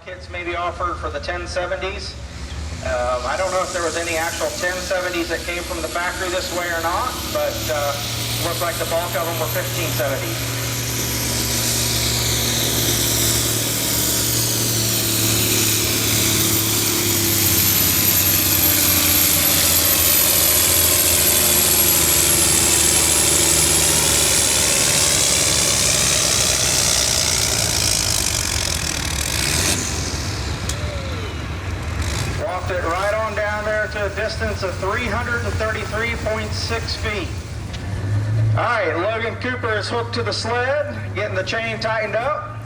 kits may be offered for the 1070s. I don't know if there was any actual 1070s that came from the factory this way or not, but looks like the bulk of them were 1570s. It right on down there to a distance of 333.6 feet. All right, Logan Cooper is hooked to the sled, getting the chain tightened up.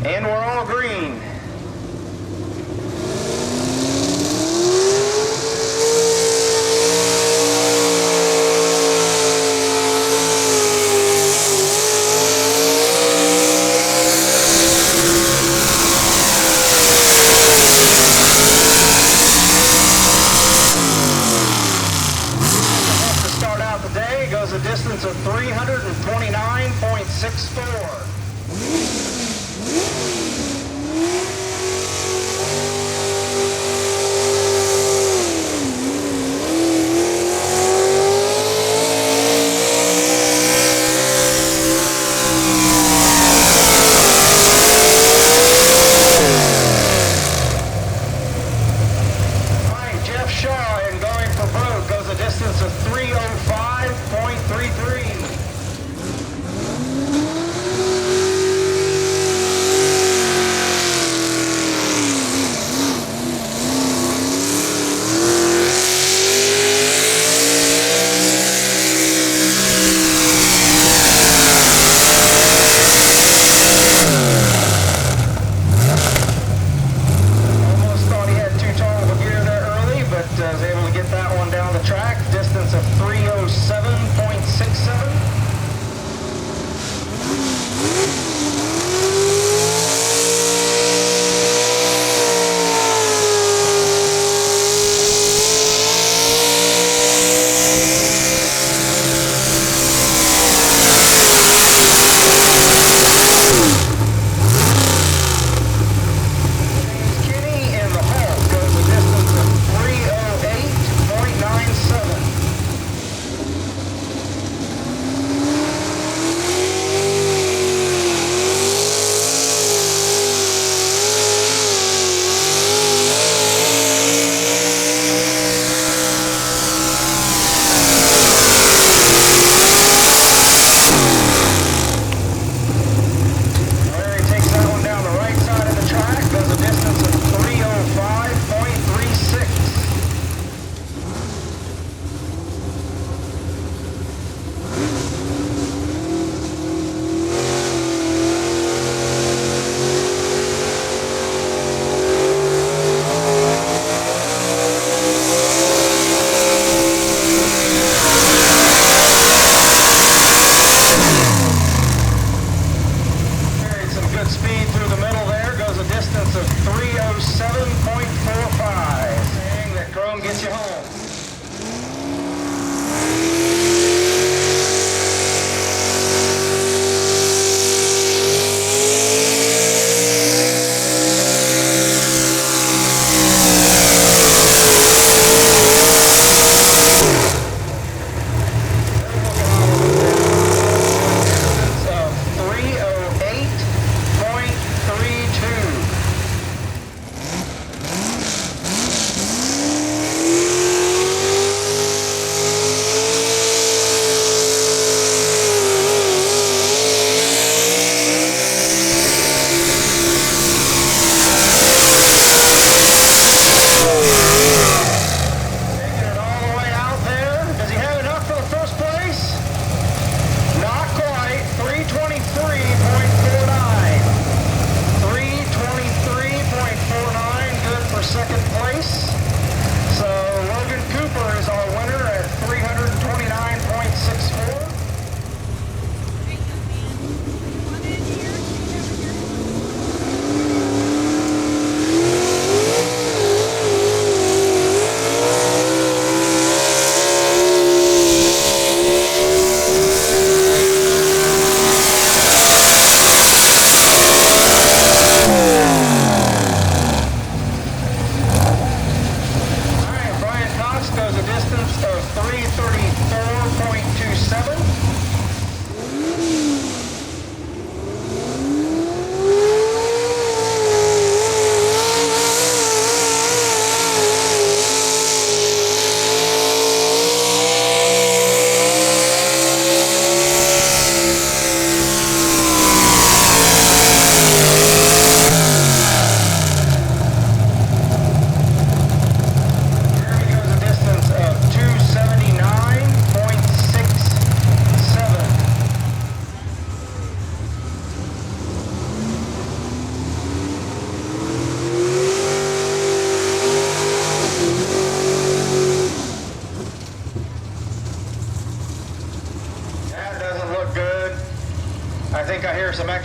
And we're all green. A distance of 329.64.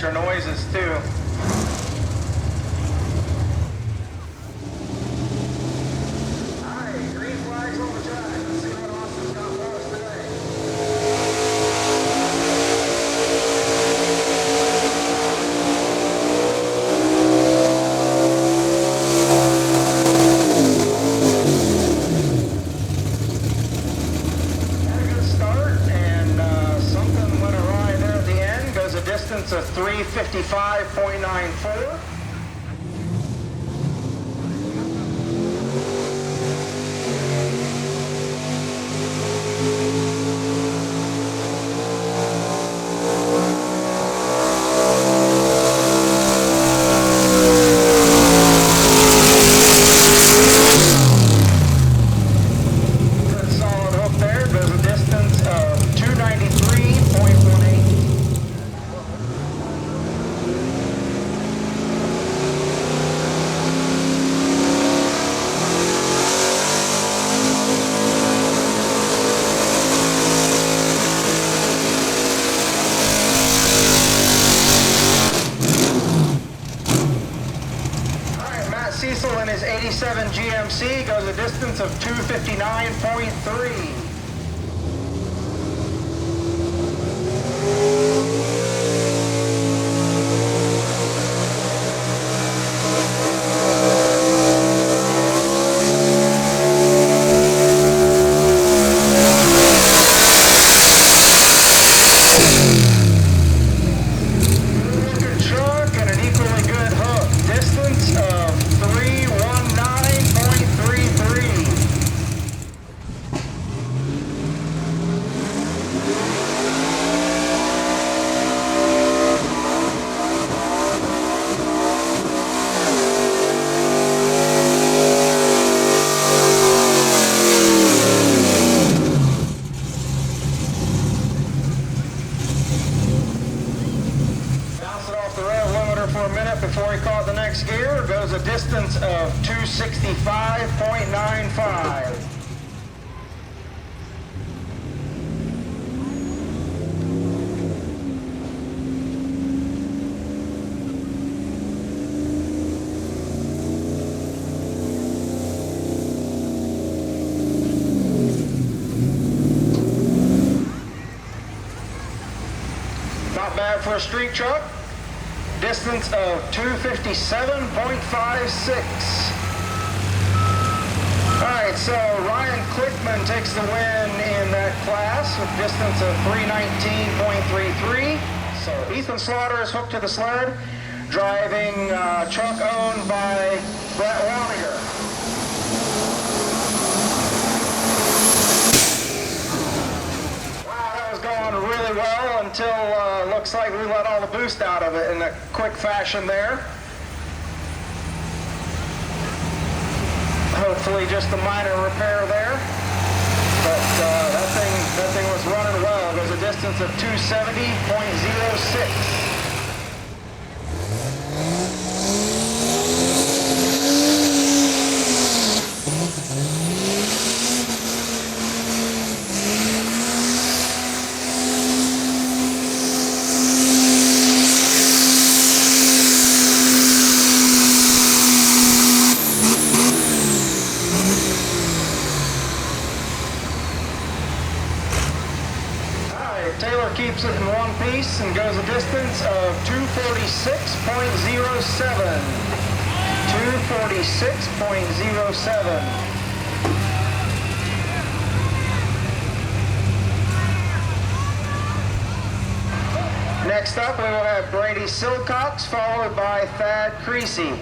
extra noises too. Alright, green flags on the track. Let's see what Austin's got for us today. Had a good start, and something went awry there at the end. Goes a distance of 355.94. Good solid hook there. Goes a distance of 293.18. Cecil in his 87 GMC goes a distance of 259.3. Good truck and an equally good hook. Distance of 319.33. Bounce it off the rev limiter for a minute before he caught the next gear. Goes a distance of 265.95. Not bad for a street truck. Distance of 257.56. Alright, so Ryan Clickman takes the win in that class with distance of 319.33. So Ethan Slaughter is hooked to the sled, driving a truck owned by Brett Waniger. Going really well until looks like we let all the boost out of it in a quick fashion there. Hopefully just a minor repair there, but that thing was running well. There's a distance of 270.06. Taylor keeps it in one piece and goes a distance of 246.07. 246.07. Next up, we will have Brady Silcox, followed by Thad Creasy.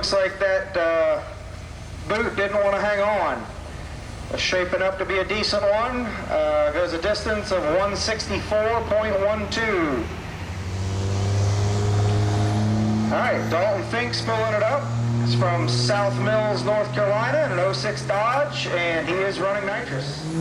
looks like that boot didn't want to hang on. It's shaping up to be a decent one. Goes a distance of 164.12. All right, Dalton Fink's pulling it up. It's from South Mills, North Carolina, in an 06 Dodge, and he is running nitrous. There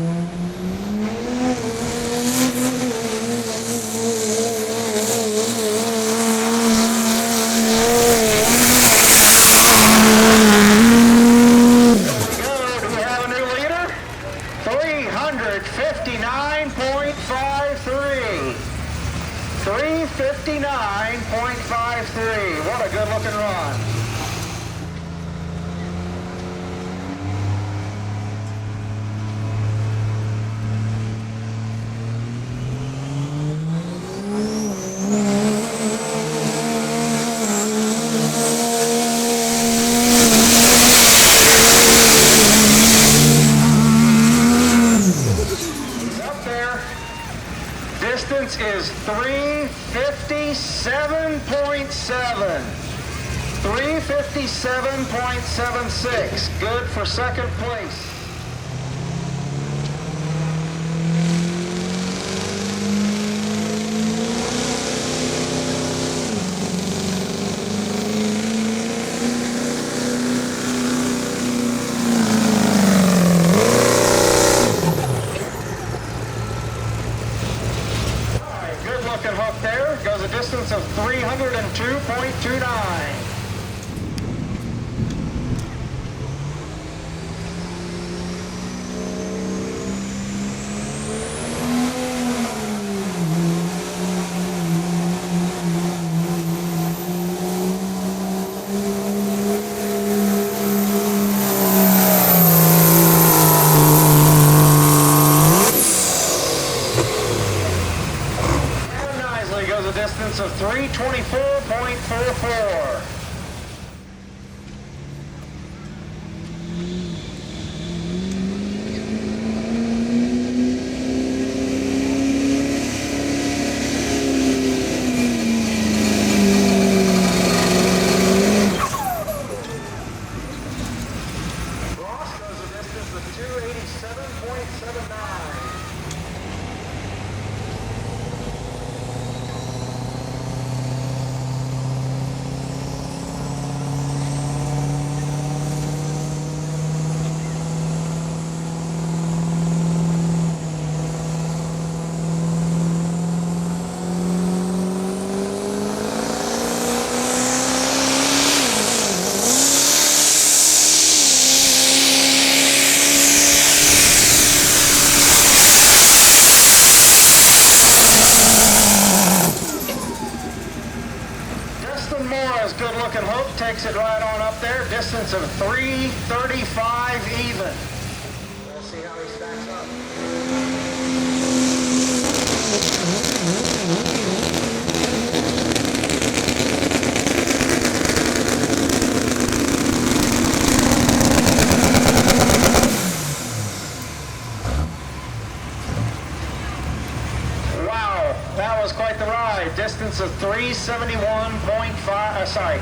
we go. Do we have a new leader? 359.53. 359.53. What a good looking run. He's up there. Distance is 357.7. 357.76. Good for second place. There goes a distance of 302.29. Goes a distance of 324.44. Ross goes a distance of 287.79. Good looking hook takes it right on up there. Distance of 335 even. We'll see how he stacks up. That was quite the ride. Distance of 271.55.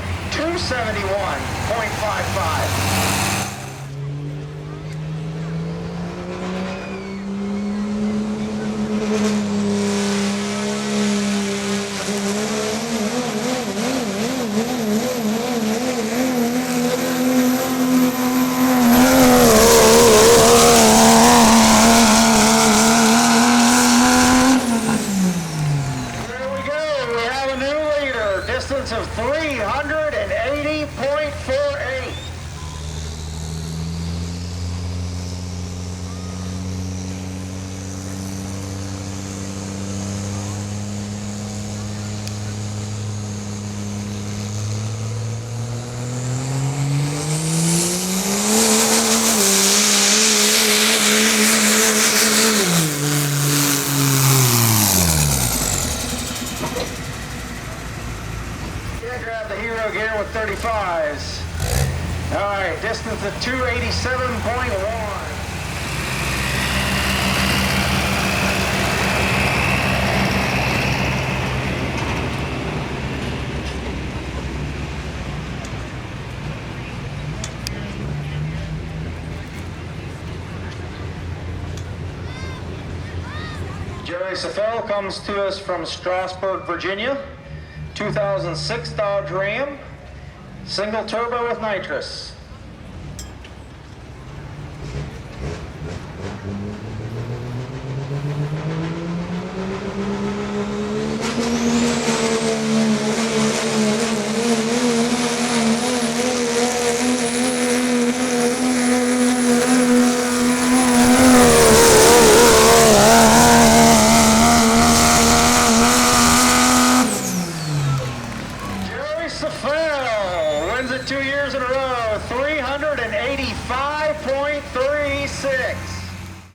Distance of 380.48. Grab the Hero gear with 35s. All right, distance of 287.1. Jerry Safel comes to us from Strasburg, Virginia. 2006 Dodge Ram, single turbo with nitrous. Wins it 2 years in a row, 385.36.